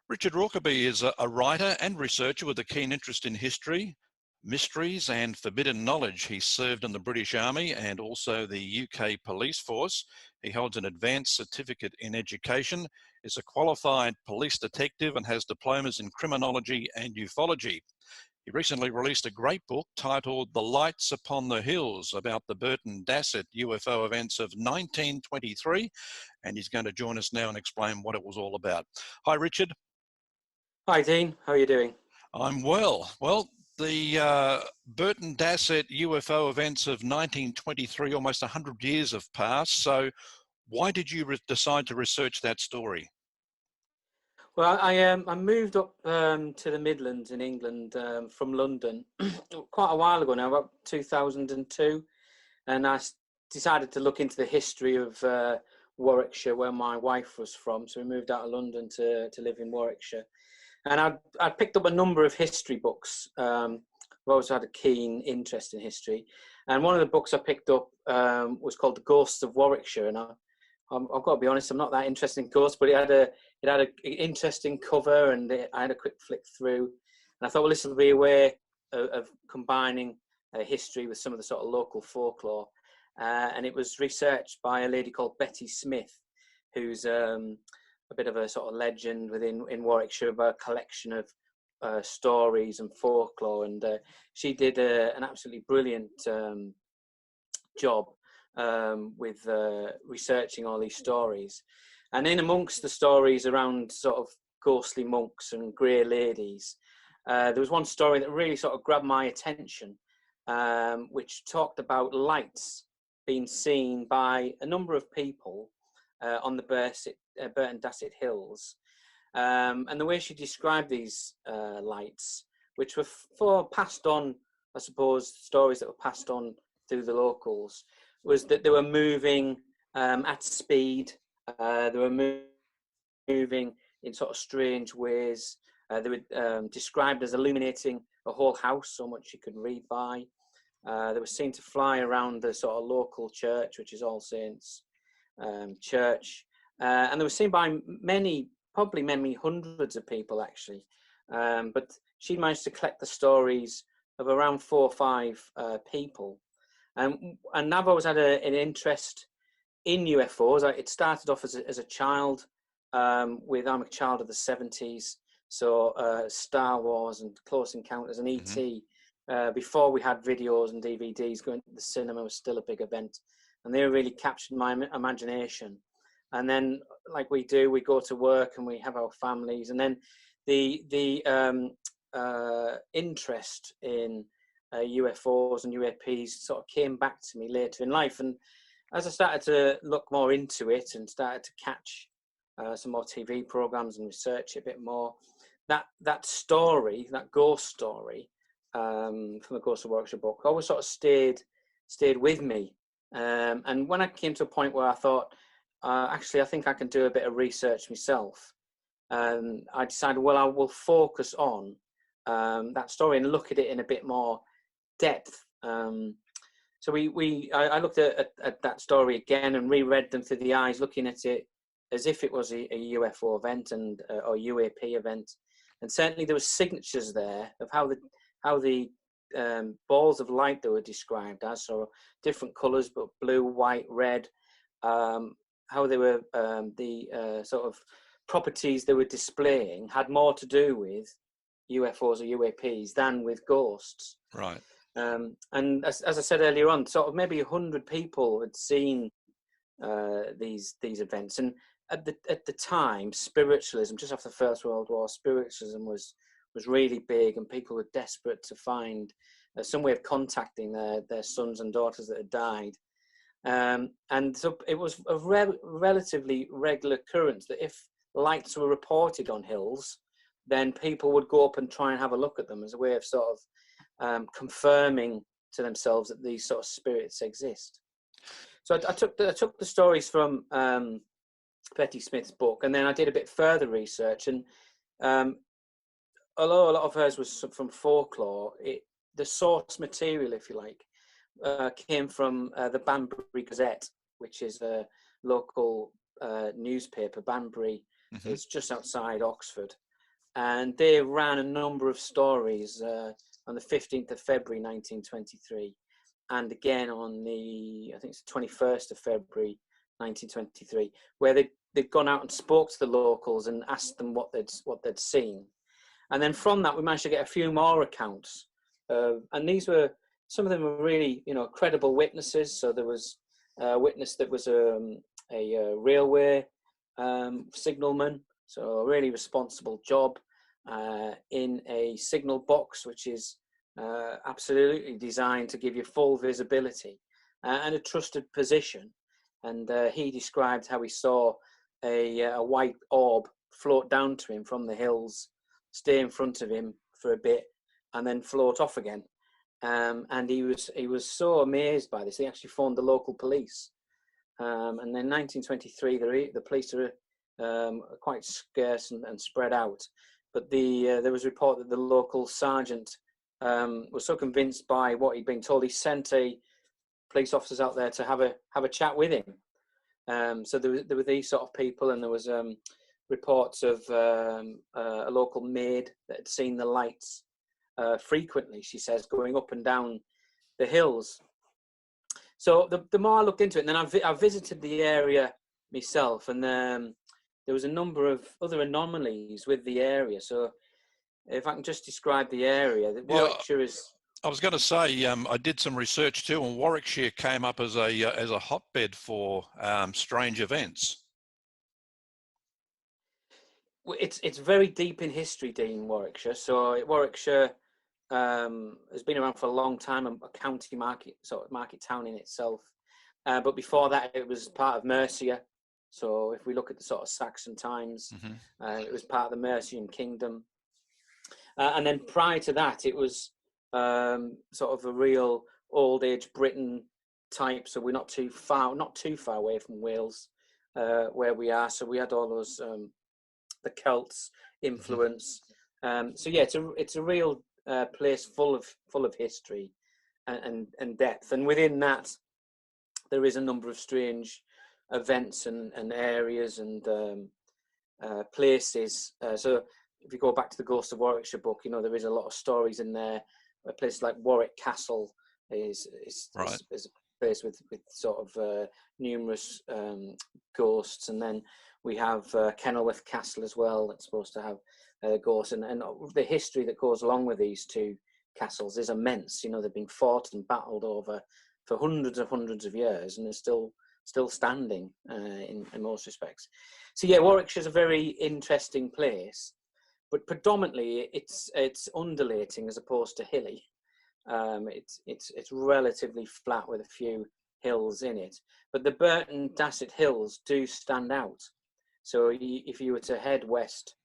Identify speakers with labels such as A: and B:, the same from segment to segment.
A: Richard Rokeby is a writer and researcher with a keen interest in history, mysteries and forbidden knowledge. He served in the British Army and also the UK Police Force. He holds an advanced certificate in education, is a qualified police detective and has diplomas in criminology and ufology. He recently released a great book titled The Lights Upon the Hills about the Burton Dassett UFO events of 1923, and he's going to join us now and explain what it was all about. Hi, Richard.
B: Hi, Dean. How are you doing?
A: I'm well. Well, the Burton Dassett UFO events of 1923, almost 100 years have passed. So why did you decide to research that story?
B: Well, I moved up to the Midlands in England from London quite a while ago now, about 2002, and I decided to look into the history of Warwickshire, where my wife was from. So we moved out of London to live in Warwickshire, and I picked up a number of history books. I've always had a keen interest in history, and one of the books I picked up was called The Ghosts of Warwickshire, and I've got to be honest, I'm not that interested in ghosts, but it had an interesting cover, and I had a quick flick through, and I thought, well, this will be a way of combining history with some of the sort of local folklore, and it was researched by a lady called Betty Smith, who's a bit of a sort of legend in Warwickshire, about a collection of stories and folklore, and she did an absolutely brilliant job with researching all these stories. And in amongst the stories around sort of ghostly monks and grey ladies, there was one story that really sort of grabbed my attention, which talked about lights being seen by a number of people on the Burton Dassett Hills. And the way she described these lights, which were passed on, I suppose, stories that were passed on through the locals, was that they were moving at speed. They were moving in sort of strange ways. They were described as illuminating a whole house, so much you could read by. They were seen to fly around the sort of local church, which is All Saints Church. And they were seen by probably many hundreds of people, actually. But she managed to collect the stories of around 4 or 5 people. And I've always had an interest in UFOs. It started off as a child. I'm a child of the 70s, so Star Wars and Close Encounters and E.T. Before we had videos and DVDs, going to the cinema was still a big event, and they really captured my imagination. And then, like we do, we go to work and we have our families, and then the interest in UFOs and UAPs sort of came back to me later in life. And as I started to look more into it and started to catch some more TV programs and research it a bit more, that story, that ghost story from the Ghost of Warwickshire book, always sort of stayed with me. And when I came to a point where I thought, actually, I think I can do a bit of research myself, I decided, well, I will focus on that story and look at it in a bit more depth. So I looked at that story again and reread them through the eyes, looking at it as if it was a UFO event or UAP event. And certainly there were signatures there of how the balls of light that were described as, so different colours, but blue, white, red, how they were, the sort of properties they were displaying had more to do with UFOs or UAPs than with ghosts.
A: Right.
B: And as I said earlier on, sort of maybe 100 people had seen these events. And at the time, spiritualism, just after the First World War, spiritualism was really big, and people were desperate to find some way of contacting their sons and daughters that had died. And so it was a relatively regular occurrence that if lights were reported on hills, then people would go up and try and have a look at them as a way of sort of confirming to themselves that these sort of spirits exist. So I took the stories from Betty Smith's book, and then I did a bit further research. And although a lot of hers was from folklore, the source material, if you like, came from the Banbury Gazette, which is a local newspaper. Banbury is just outside Oxford. and they ran a number of stories on the 15th of February 1923, and again on the, I think it's the 21st of February 1923, where they'd gone out and spoke to the locals and asked them what they'd seen. And then from that, we managed to get a few more accounts. And these were, some of them were really, credible witnesses. So there was a witness that was a railway signalman, so a really responsible job in a signal box, which is absolutely designed to give you full visibility and a trusted position. And he described how he saw a white orb float down to him from the hills, stay in front of him for a bit, and then float off again. And he was so amazed by this, he actually phoned the local police. And then 1923, the police are quite scarce and spread out. But there was a report that the local sergeant was so convinced by what he'd been told, he sent police officers out there to have a chat with him. So there were these sort of people, and there was reports of a local maid that had seen the lights frequently, she says, going up and down the hills. So the more I looked into it, and then I visited the area myself, and there was a number of other anomalies with the area. So if I can just describe the area, Warwickshire is...
A: I was going to say, I did some research too, and Warwickshire came up as a hotbed for strange events.
B: It's very deep in history, Dean, Warwickshire. So Warwickshire has been around for a long time, a county market town in itself. But before that, it was part of Mercia. So if we look at the sort of Saxon times, it was part of the Mercian kingdom. And then prior to that, it was sort of a real old age Britain type. So we're not too far away from Wales, where we are. So we had all those the Celts influence. So yeah, it's a real place full of history and depth. And within that, there is a number of strange events and areas and places. So if you go back to the Ghost of Warwickshire book, there is a lot of stories in there. A place like Warwick Castle is a place with sort of numerous ghosts, and then we have Kenilworth Castle as well, that's supposed to have ghosts, and the history that goes along with these two castles is immense. They've been fought and battled over for hundreds of years, and they're still standing in most respects. So yeah, Warwickshire's a very interesting place, but predominantly it's undulating as opposed to hilly. It's relatively flat with a few hills in it, but the Burton Dassett hills do stand out. So if you were to head west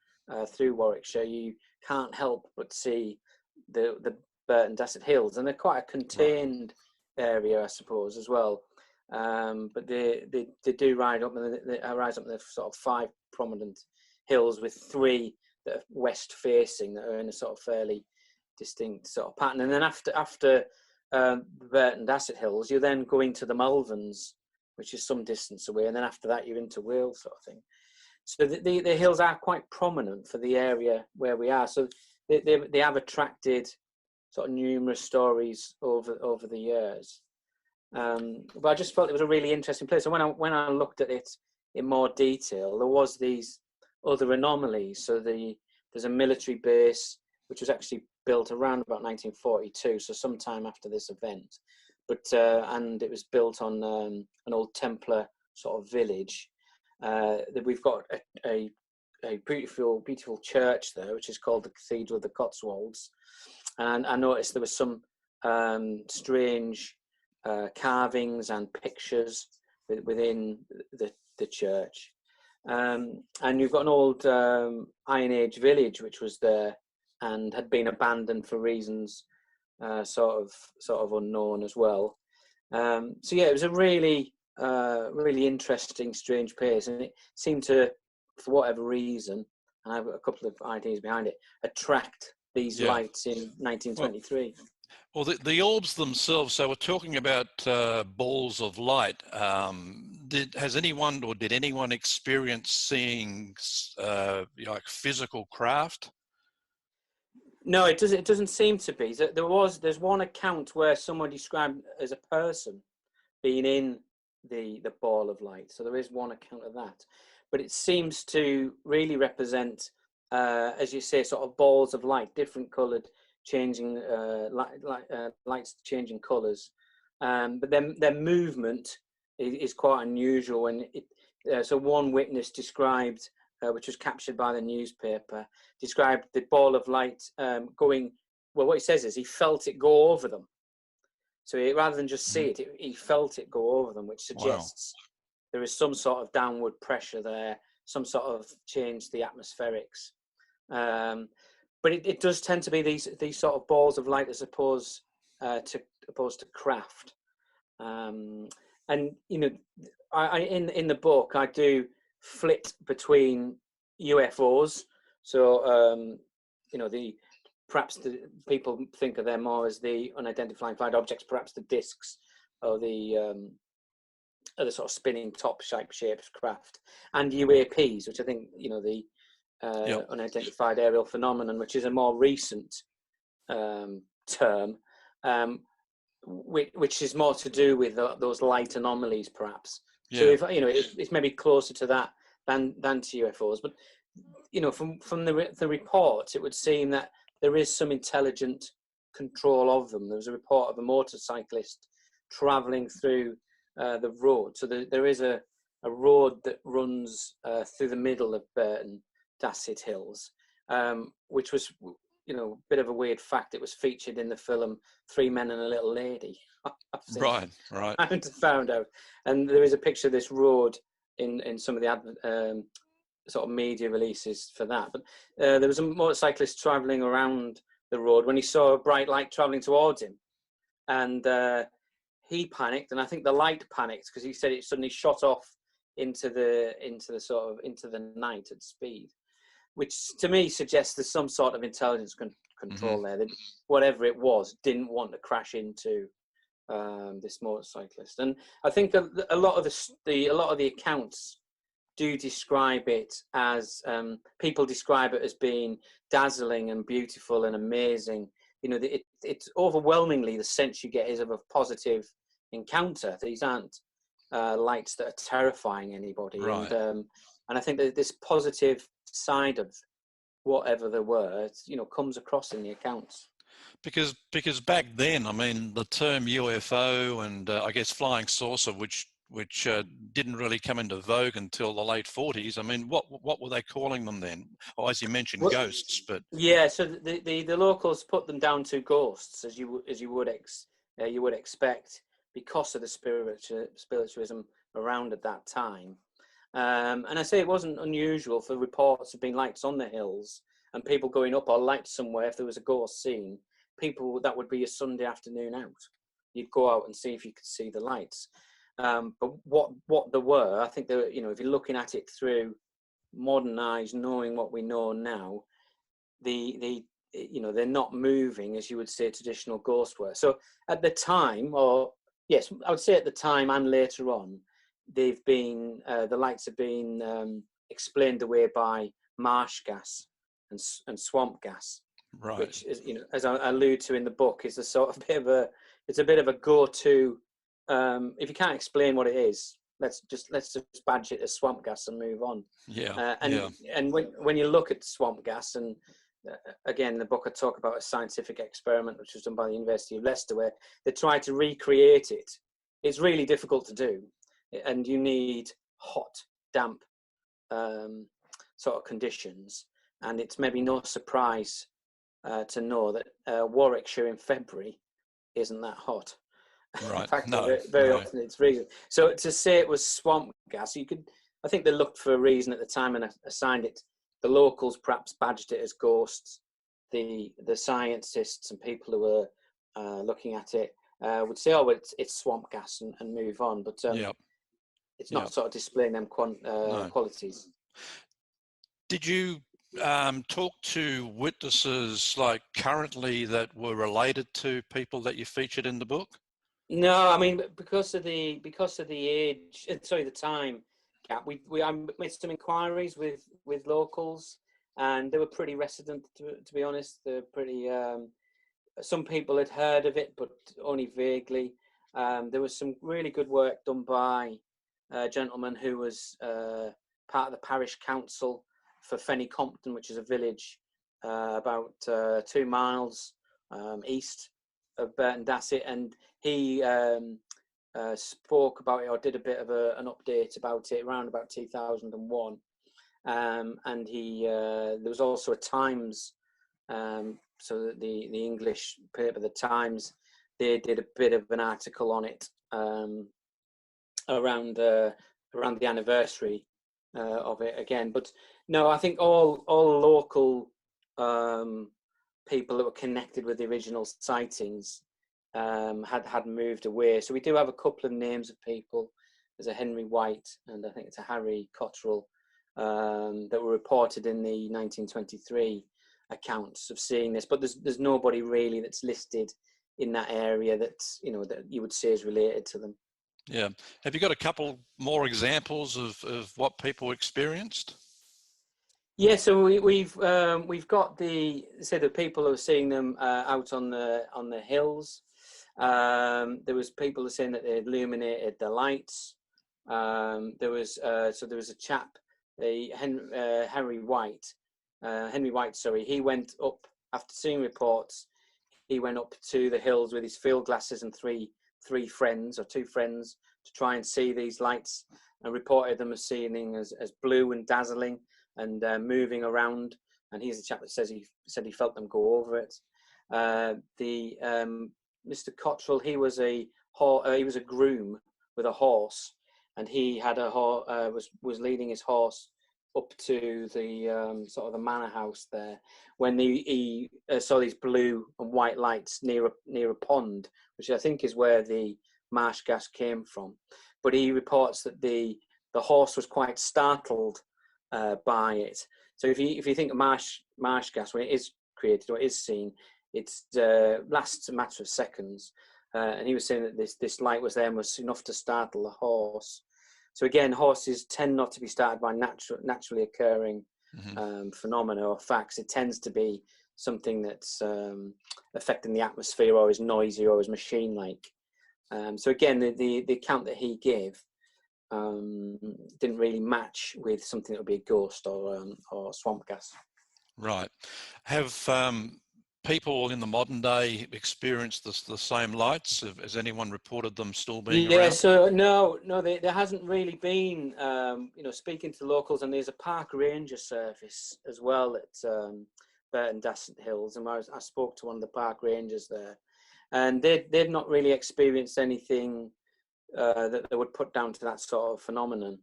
B: through Warwickshire, you can't help but see the Burton Dassett hills, and they're quite a contained area, I suppose, as well. But they do rise up the sort of 5 prominent hills, with 3 that are west facing, that are in a sort of fairly distinct sort of pattern. And then after Burton Dassett hills, you're then going to the Malverns, which is some distance away, and then after that you're into Wales, sort of thing. So the hills are quite prominent for the area where we are. So they have attracted sort of numerous stories over the years. But I just felt it was a really interesting place. And when I looked at it in more detail, there was these other anomalies. So there's a military base which was actually built around about 1942, so sometime after this event. But and it was built on an old Templar sort of village. That we've got a beautiful church there, which is called the Cathedral of the Cotswolds. And I noticed there was some strange carvings and pictures within the church. And you've got an old Iron Age village which was there and had been abandoned for reasons sort of unknown as well. So yeah, it was a really interesting, strange place, and it seemed to, for whatever reason, and I've got a couple of ideas behind it, attract these lights in 1923.
A: Well, the orbs themselves, so we're talking about balls of light. Did anyone experience seeing like physical craft
B: No, it doesn't. It doesn't seem to be. There's one account where someone described as a person being in the ball of light. So there is one account of that, but it seems to really represent, as you say, sort of balls of light, different coloured, changing lights changing colours. But then their movement is quite unusual. And so one witness described, which was captured by the newspaper, described the ball of light going. Well, what he says is he felt it go over them. So rather than just see it, he felt it go over them, which suggests there is some sort of downward pressure there, some sort of change to the atmospherics. But it does tend to be these sort of balls of light as opposed to craft. And you know, I in the book I do flit between UFOs. So you know, perhaps the people think of them more as the unidentified flying objects, perhaps the discs or the sort of spinning top shaped craft, and UAPs, which I think, you know, the unidentified aerial phenomenon, which is a more recent term, which is more to do with those light anomalies, perhaps. Yeah. So if you know, it's maybe closer to that than to UFOs. But you know, from the reports, it would seem that there is some intelligent control of them. There was a report of a motorcyclist travelling through the road. So there is a road that runs through the middle of Burton Dassett Hills, which was, you know, a bit of a weird fact. It was featured in the film Three Men and a Little Lady.
A: Right.
B: I haven't found out. And there is a picture of this road in some of the sort of media releases for that. But there was a motorcyclist travelling around the road when he saw a bright light travelling towards him, and he panicked, and I think the light panicked because he said it suddenly shot off into the night at speed, which to me suggests there's some sort of intelligence control there. That whatever it was didn't want to crash into this motorcyclist. And I think a lot of the accounts do describe it as people describe it as being dazzling and beautiful and amazing. You know, it's overwhelmingly the sense you get is of a positive encounter. These aren't lights that are terrifying anybody. Right. And I think that this positive side of whatever there were, you know, comes across in the accounts.
A: Because back then, I mean, the term UFO and I guess flying saucer, which didn't really come into vogue until the late 40s. I mean, what were they calling them then? Oh, as you mentioned, ghosts, but
B: yeah. So the locals put them down to ghosts, as you would expect, because of the spiritualism around at that time. And I say it wasn't unusual for reports of being lights on the hills and people going up or lights somewhere. If there was a ghost scene, that would be a Sunday afternoon out. You'd go out and see if you could see the lights. But what there were, I think there, you know, if you're looking at it through modern eyes, knowing what we know now, you know, they're not moving as you would say traditional ghosts were. So at the time, or yes, I would say at the time and later on, they've been the lights have been explained away by marsh gas and swamp gas, right? Which is, you know, as I allude to in the book, is a sort of it's a bit of a go-to. If you can't explain what it is, let's just badge it as swamp gas and move on.
A: Yeah.
B: And when you look at swamp gas, and again, in the book I talk about a scientific experiment which was done by the University of Leicester, where they tried to recreate it. It's really difficult to do, and you need hot, damp sort of conditions. And it's maybe no surprise to know that Warwickshire in February isn't that hot.
A: Right.
B: In fact, very often it's freezing. So to say it was swamp gas, I think they looked for a reason at the time and assigned it. The locals perhaps badged it as ghosts. The scientists and people who were looking at it would say, "Oh, it's swamp gas," and move on. But it's not sort of displaying them qualities.
A: Did you talk to witnesses like currently that were related to people that you featured in the book?
B: No, I mean, because of the age, the time gap, I made some inquiries with locals, and they were pretty reticent, to be honest. They're pretty. Some people had heard of it, but only vaguely. There was some really good work done by a gentleman who was part of the parish council for Fenny Compton, which is a village about 2 miles east of Burton Dassett, and he spoke about it, or did a bit of an update about it around about 2001. And he there was also a Times, so that the English paper, the Times, they did a bit of an article on it around the anniversary of it again. But no, I think all local people that were connected with the original sightings had moved away. So we do have a couple of names of people. There's a Henry White, and I think it's a Harry Cottrell, that were reported in the 1923 accounts of seeing this, but there's nobody really that's listed in that area that's, you know, that you would say is related to them.
A: Yeah. Have you got a couple more examples of what people experienced?
B: Yeah, so we've got the people who are seeing them out on the hills. There was people who are saying that they illuminated the lights. There was a chap, Henry White. He went up after seeing reports. He went up to the hills with his field glasses and two friends to try and see these lights, and reported them as seeing as blue and dazzling and moving around. And he's the chap that said he felt them go over it. Mr. Cottrell, he was a groom with a horse, and he had was leading his horse up to the sort of the manor house there when he saw these blue and white lights near a pond, which I think is where the marsh gas came from. But he reports that the horse was quite startled by it. So if you think of marsh gas, when it is created or is seen, it lasts a matter of seconds. And he was saying that this light was there and was enough to startle the horse. So again, horses tend not to be started by naturally occurring phenomena or facts. It tends to be something that's affecting the atmosphere, or is noisy, or is machine-like. So again, the account that he gave didn't really match with something that would be a ghost or swamp gas. Right.
A: Have people in the modern day experienced the same lights? Has anyone reported them still being around?
B: Yeah, so no, there hasn't really been, speaking to locals, and there's a park ranger service as well at Burton Dassett Hills, and I spoke to one of the park rangers there, and they've not really experienced anything that they would put down to that sort of phenomenon.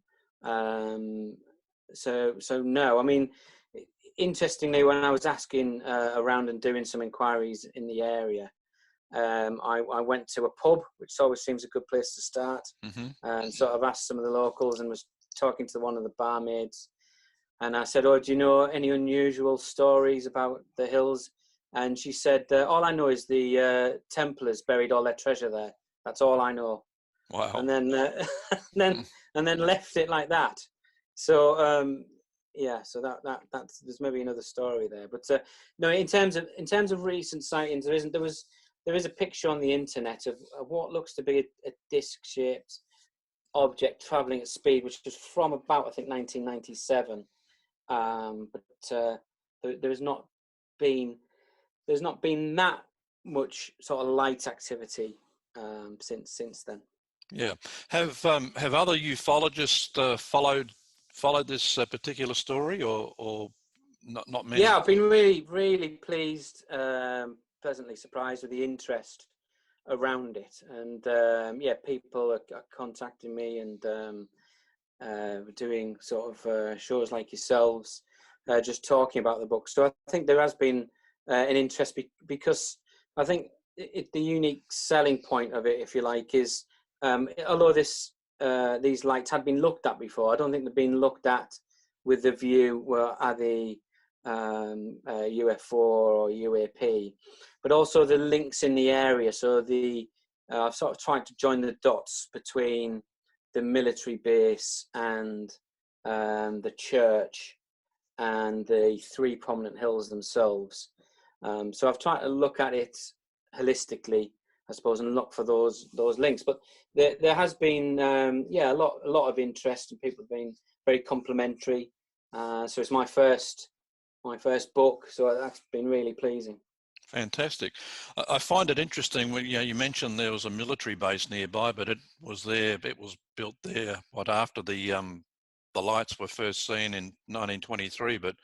B: So no, I mean, interestingly, when I was asking around and doing some inquiries in the area, I went to a pub, which always seems a good place to start, and sort of asked some of the locals, and was talking to one of the barmaids, and I said, "Oh, do you know any unusual stories about the hills?" And she said, "All I know is the Templars buried all their treasure there. That's all I know."
A: Wow.
B: And then and then left it like that. So yeah, so that's there's maybe another story there, but no, in terms of recent sightings, there is a picture on the internet of what looks to be a disc-shaped object traveling at speed, which was from about, I think, 1997. But there's not been that much sort of light activity since then.
A: Yeah. Have other ufologists followed this particular story, or not many?
B: Yeah, I've been really pleased, pleasantly surprised with the interest around it, and yeah, people are contacting me, and we're doing sort of shows like yourselves, just talking about the book. So I think there has been an interest because I think the unique selling point of it, if you like, is although these lights had been looked at before, I don't think they've been looked at with the view, well, are they UFO or UAP, but also the links in the area. So I've sort of tried to join the dots between the military base and the church, and the three prominent hills themselves. So I've tried to look at it holistically, I suppose, and look for those links. But there has been a lot of interest, and people have been very complimentary. So it's my first book, so that's been really pleasing.
A: Fantastic. I find it interesting when you mentioned there was a military base nearby, but it was built there after the lights were first seen in 1923. But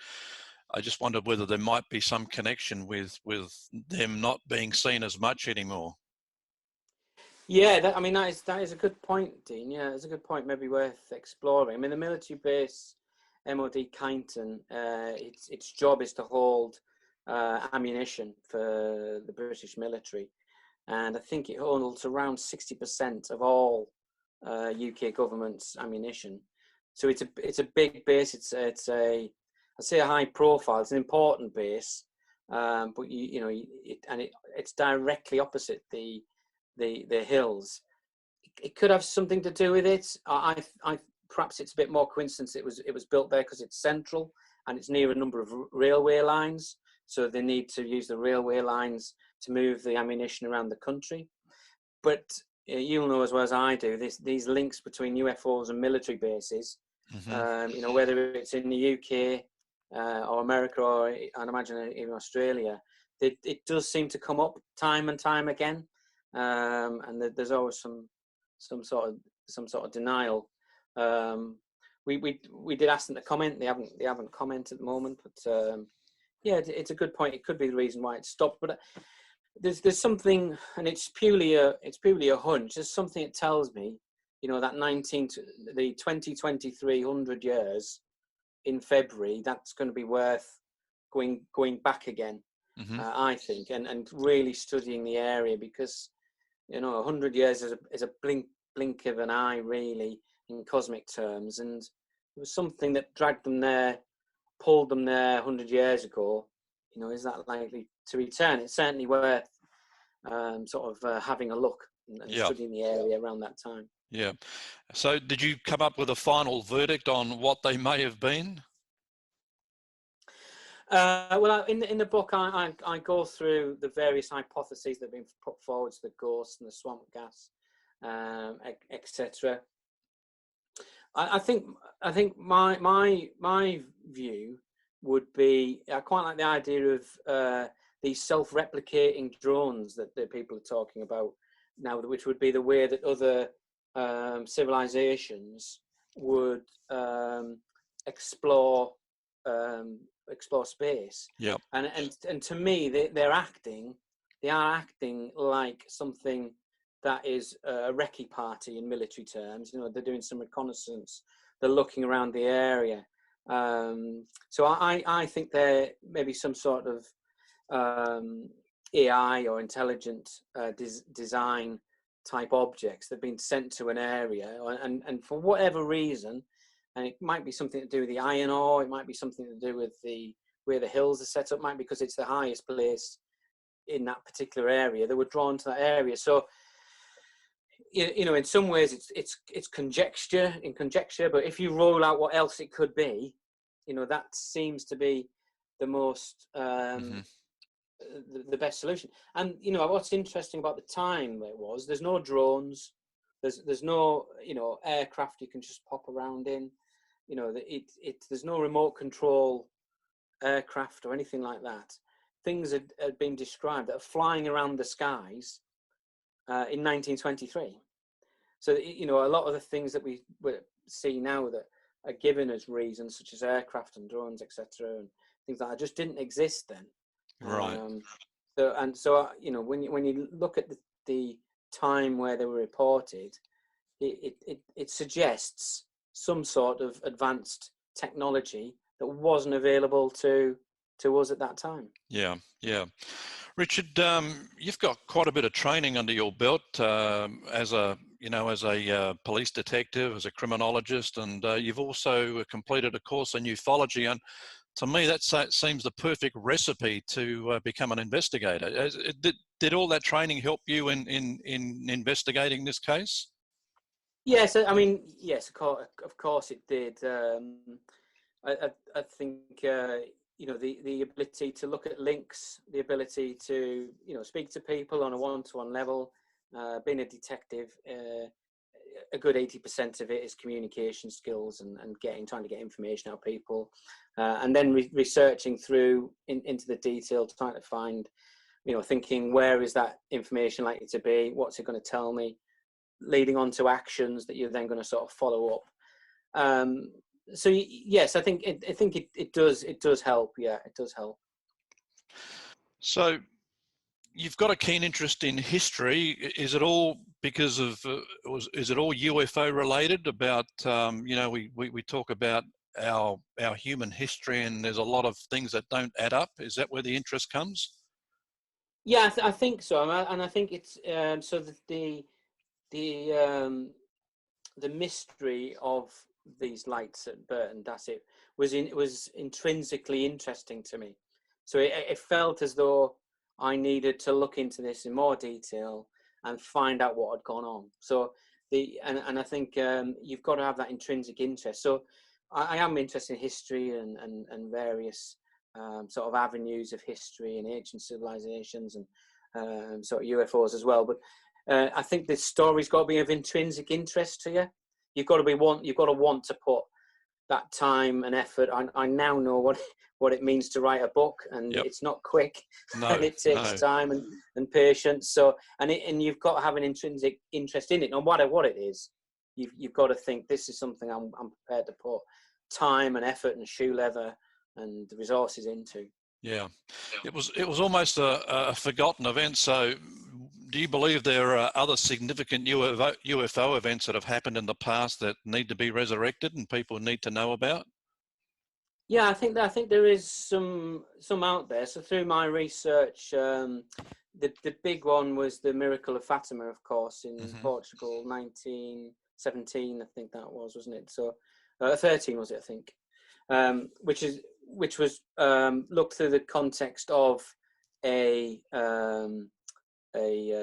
A: I just wondered whether there might be some connection with them not being seen as much anymore.
B: Yeah, that is a good point, Dean. Yeah, it's a good point. Maybe worth exploring. I mean, the military base, MOD Kyneton, its job is to hold ammunition for the British military, and I think it holds around 60% of all UK government's ammunition. So it's a big base. It's I'd say a high profile. It's an important base, but it's directly opposite the hills. It could have something to do with it. I perhaps it's a bit more coincidence. It was built there because it's central and it's near a number of railway lines. So they need to use the railway lines to move the ammunition around the country. But you'll know as well as I do, these links between UFOs and military bases, whether it's in the UK or America, or I'd imagine even Australia, it does seem to come up time and time again. And there's always some sort of denial. We did ask them to comment. They haven't commented at the moment, but yeah, it's a good point. It could be the reason why it stopped, but there's something, and it's purely a hunch. There's something that tells me, that 2023 100 years in February, that's going to be worth going back again. I think, and really studying the area, because 100 years is a blink of an eye, really, in cosmic terms, and it was something that dragged them there, pulled them there 100 years ago. Is that likely to return? It's certainly worth having a look and studying the area around that time.
A: Yeah. So did you come up with a final verdict on what they may have been?
B: Well, in the book, I go through the various hypotheses that have been put forward to the ghost and the swamp gas, etc. I think my view would be, I quite like the idea of these self-replicating drones that people are talking about now, which would be the way that other civilizations would explore space. Yeah. And to me, they are acting like something that is a recce party in military terms. They're doing some reconnaissance. They're looking around the area. So I think they're maybe some sort of AI or intelligent design type objects that have been sent to an area, and for whatever reason, and it might be something to do with the iron ore, it might be something to do with where the hills are set up, might be because it's the highest place in that particular area. They were drawn to that area. So in some ways it's conjecture, but if you roll out what else it could be, that seems to be the most the best solution. And what's interesting about the time that it was, there's no drones, there's no aircraft you can just pop around in, there's no remote control aircraft or anything like that. Things had been described that are flying around the skies in 1923. So a lot of the things that we see now that are given as reasons, such as aircraft and drones, etc., and things like that, just didn't exist then.
A: Right.
B: So when you look at the time where they were reported, it suggests some sort of advanced technology that wasn't available to us at that time.
A: Yeah. Richard, you've got quite a bit of training under your belt as a police detective, as a criminologist, and you've also completed a course in ufology. And to me, that seems the perfect recipe to become an investigator. Did all that training help you in investigating this case?
B: Yes, yes, of course it did. I think you know, the ability to look at links, the ability to, you know, speak to people on a one-to-one level, being a detective. A good 80% of it is communication skills and trying to get information out of people, and then researching through into the detail, trying to find, you know, thinking, where is that information likely to be? What's it going to tell me? Leading on to actions that you're then going to sort of follow up. So yes, I think it does help. Yeah, it does help.
A: So you've got a keen interest in history. Is it all because of, is it all UFO related? About, you know, we talk about our human history, and there's a lot of things that don't add up. Is that where the interest comes?
B: Yeah, I think so, and I think it's so that the mystery of these lights at Burton Dassett was intrinsically interesting to me. So it felt as though I needed to look into this in more detail and find out what had gone on. So and I think you've got to have that intrinsic interest. So I am interested in history and various sort of avenues of history and ancient civilizations and sort of UFOs as well. But I think the story's got to be of intrinsic interest to you. You've got to want to put that time and effort. I now know what it means to write a book, and
A: Yep.
B: it's not quick,
A: No,
B: and it takes time and patience. So and you've got to have an intrinsic interest in it, no matter what it is. You've got to think, this is something I'm prepared to put time and effort and shoe leather and the resources into.
A: Yeah, it was almost a forgotten event. So, do you believe there are other significant UFO events that have happened in the past that need to be resurrected and people need to know about?
B: Yeah, I think there is some out there. So through my research, the big one was the miracle of Fatima, of course, in Portugal, 1917. I think that was, wasn't it? So 13 was it? I think, which was looked through the context of a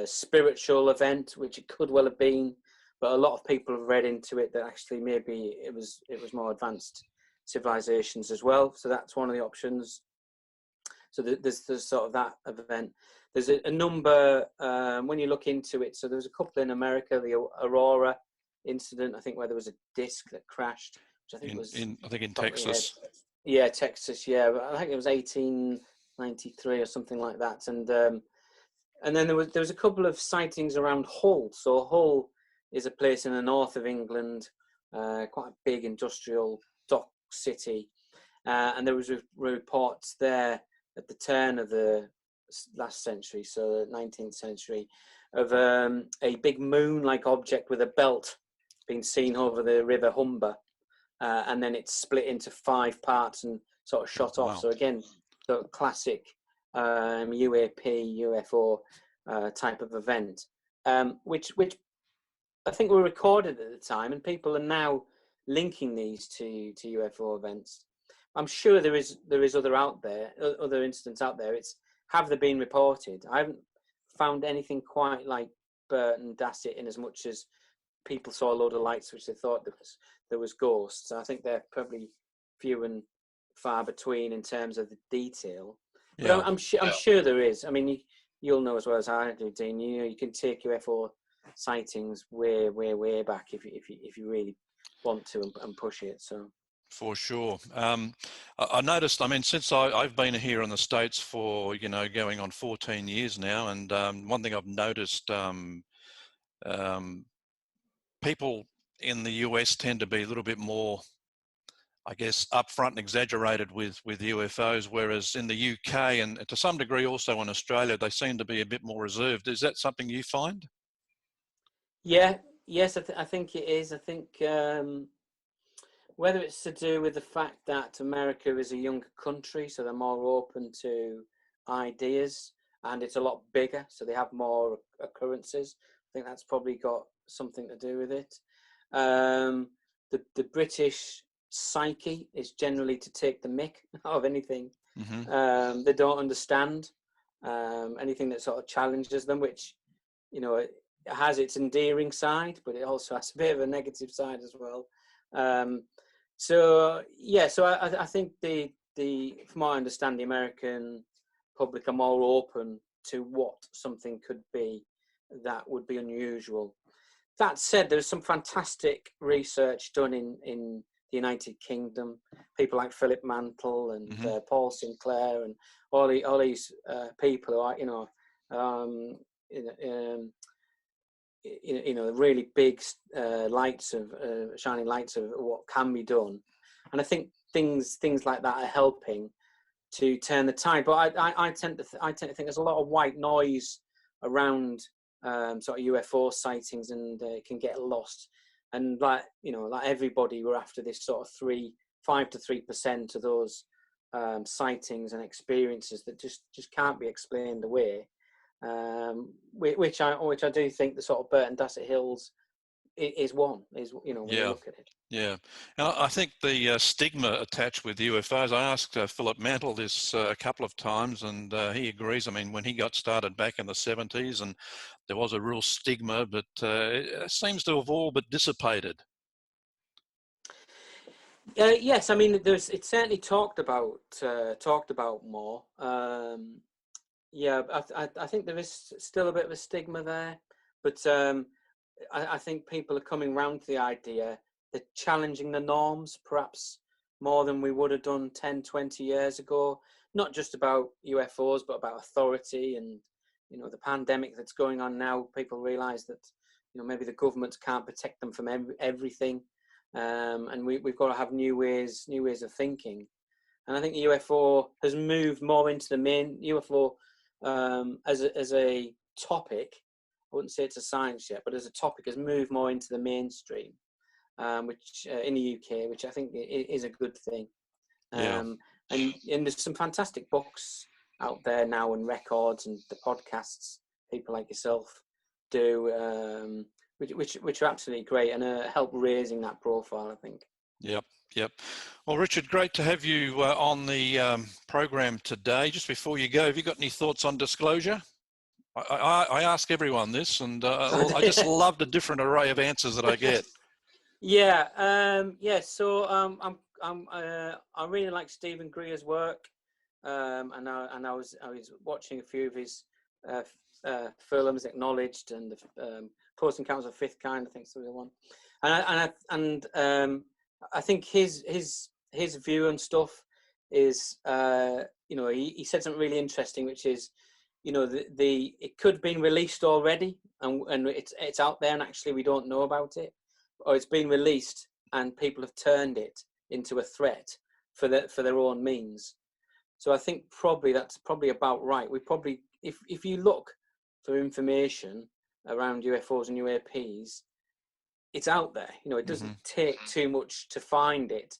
B: spiritual event, which it could well have been, but a lot of people have read into it that actually maybe it was more advanced civilizations as well. So that's one of the options. So there's sort of that event. There's a number when you look into it. So there was a couple in America, the Aurora incident, I think, where there was a disc that crashed, which I think was
A: in Texas.
B: Yeah, Texas. Yeah, I think it was 1893 or something like that. And then there was a couple of sightings around Hull. So Hull is a place in the north of England, quite a big industrial dock city, and there was reports there at the turn of the last century, so the 19th century, of a big moon-like object with a belt being seen over the River Humber, and then it split into 5 parts and sort of shot off. So again, the classic UAP, UFO type of event, which I think were recorded at the time, and people are now linking these to UFO events. I'm sure there is other incidents out there. Have they been reported? I haven't found anything quite like Burton Dassett, in as much as people saw a load of lights which they thought there was ghosts. I think they're probably few and far between in terms of the detail. But yeah. I'm sure there is. I mean, you'll know as well as I do, Dean. You can take UFO sightings way back if you really want to and push it. So
A: for sure. I noticed, I mean, since I've been here in the States for, going on 14 years now, and one thing I've noticed, people in the US tend to be a little bit more, I guess, upfront and exaggerated with UFOs, whereas in the UK and to some degree also in Australia, they seem to be a bit more reserved. Is that something you find?
B: Yeah, yes, I think it is. I think whether it's to do with the fact that America is a younger country, so they're more open to ideas, and it's a lot bigger, so they have more occurrences. I think that's probably got something to do with it. The British psyche is generally to take the mick of anything. They don't understand anything that sort of challenges them, which, it has its endearing side, but it also has a bit of a negative side as well. So yeah, so I think from what I understand, the American public are more open to what something could be that would be unusual. That said, there's some fantastic research done in the United Kingdom. People like Philip Mantle and Paul Sinclair and all these people who are, really big lights of shining lights of what can be done. And I think things like that are helping to turn the tide. But I tend to think there's a lot of white noise around sort of UFO sightings, and it can get lost. And like everybody, we're after this sort of 5 to 3% of those sightings and experiences that just can't be explained away. Which I do think the sort of Burton Dassett Hills is one. Is when you look at it.
A: Yeah, and I think the stigma attached with UFOs, I asked Philip Mantle this a couple of times, and he agrees. I mean, when he got started back in the 70s, and there was a real stigma, but it seems to have all but dissipated.
B: Yes, I mean, it's certainly talked about more. I think there is still a bit of a stigma there, but I think people are coming round to the idea that challenging the norms, perhaps more than we would have done 10, 20 years ago, not just about UFOs, but about authority and, the pandemic that's going on now. People realise that, maybe the governments can't protect them from everything. And we've got to have new ways of thinking. And I think the UFO has moved more into the main UFO as a topic. I wouldn't say it's a science yet, but as a topic has moved more into the mainstream, which in the UK, which I think is a good thing. And there's some fantastic books out there now, and records, and the podcasts people like yourself do, which are absolutely great and help raising that profile, I think.
A: Yep. Well, Richard, great to have you on the program today. Just before you go, have you got any thoughts on disclosure? I ask everyone this, and I just love the different array of answers that I get.
B: So I really like Stephen Greer's work, and I was watching a few of his films, Acknowledged, and the Close Encounters of the Fifth Kind, I think is the other one, and I think his view and stuff is he said something really interesting, which is it could have been released already, and it's out there, and actually we don't know about it, or it's been released and people have turned it into a threat for their own means. So I think that's probably about right. We probably, if you look for information around UFOs and UAPs, it's out there. It doesn't take too much to find it,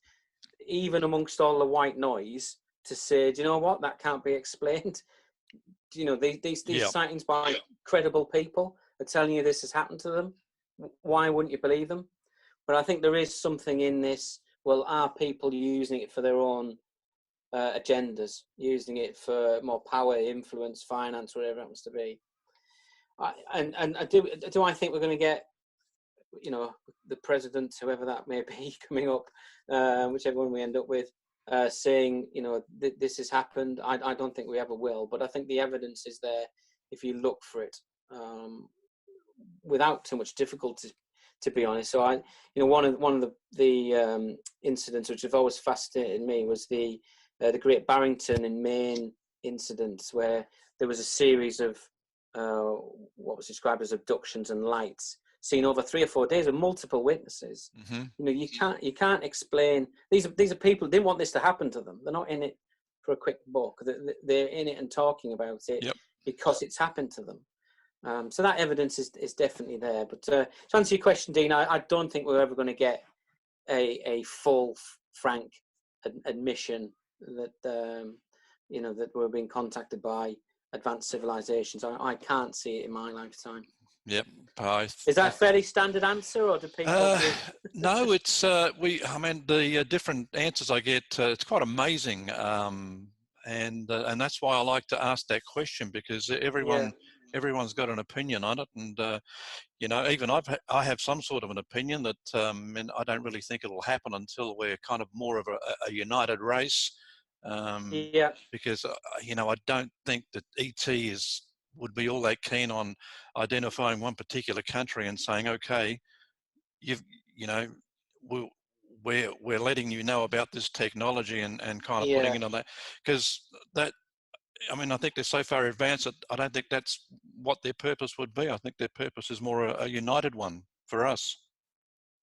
B: even amongst all the white noise, to say, do you know what, that can't be explained. These sightings by credible people are telling you this has happened to them. Why wouldn't you believe them? But I think there is something in this. Well, are people using it for their own agendas, using it for more power, influence, finance, whatever it happens to be? Do I think we're going to get, the president, whoever that may be, coming up, whichever one we end up with, saying, this has happened? I don't think we ever will, but I think the evidence is there if you look for it, without too much difficulty, to be honest. So one of the incidents which have always fascinated me was the Great Barrington in Maine incidents, where there was a series of what was described as abductions and lights seen over 3 or 4 days with multiple witnesses. You can't explain. These are people who didn't want this to happen to them. They're not in it for a quick buck. They're in it and talking about it because it's happened to them. So that evidence is definitely there. But to answer your question, Dean, I don't think we're ever going to get a full, frank admission that that we're being contacted by advanced civilizations. I can't see it in my lifetime.
A: Yep.
B: Is that a fairly standard answer, or do people?
A: No, it's the different answers I get. It's quite amazing, and that's why I like to ask that question, because everyone everyone's got an opinion on it, and you know, even I have some sort of an opinion that, and I don't really think it'll happen until we're kind of more of a united race.
B: Yeah,
A: Because you know, I don't think that ET would be all that keen on identifying one particular country and saying, okay, you know, we're letting you know about this technology and kind of putting
B: yeah,
A: it on that, because that, I mean, I think they're so far advanced that I don't think that's what their purpose would be. I think their purpose is more a united one for us.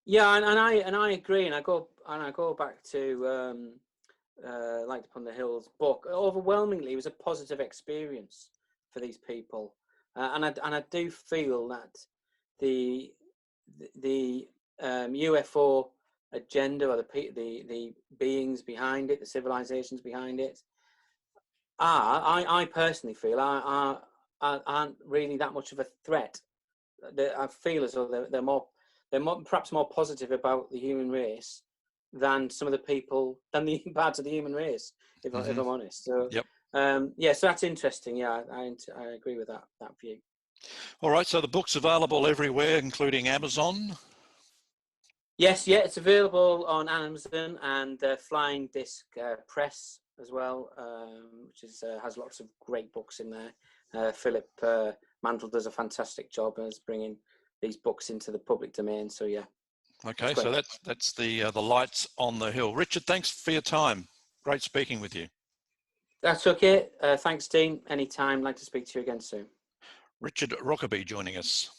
B: yeah, and I agree, and I go back to Light Upon the Hill's book. Overwhelmingly, it was a positive experience for these people, and I do feel that the UFO agenda, or the beings behind it, the civilizations behind it, I personally feel aren't really that much of a threat. I feel as though they're perhaps more positive about the human race than some of the people, than the parts of the human race, if I'm honest. So
A: Yep.
B: yeah, so that's interesting. Yeah, I agree with that view.
A: All right, so the book's available everywhere, including Amazon.
B: Yes, yeah, it's available on Amazon and Flying Disc Press as well, which has lots of great books in there. Philip Mantle does a fantastic job as bringing these books into the public domain. So yeah.
A: Okay, so that's the Lights on the Hill. Richard, thanks for your time. Great speaking with you.
B: That's okay. Thanks, Dean. Anytime. Like to speak to you again soon.
A: Richard Rokeby joining us.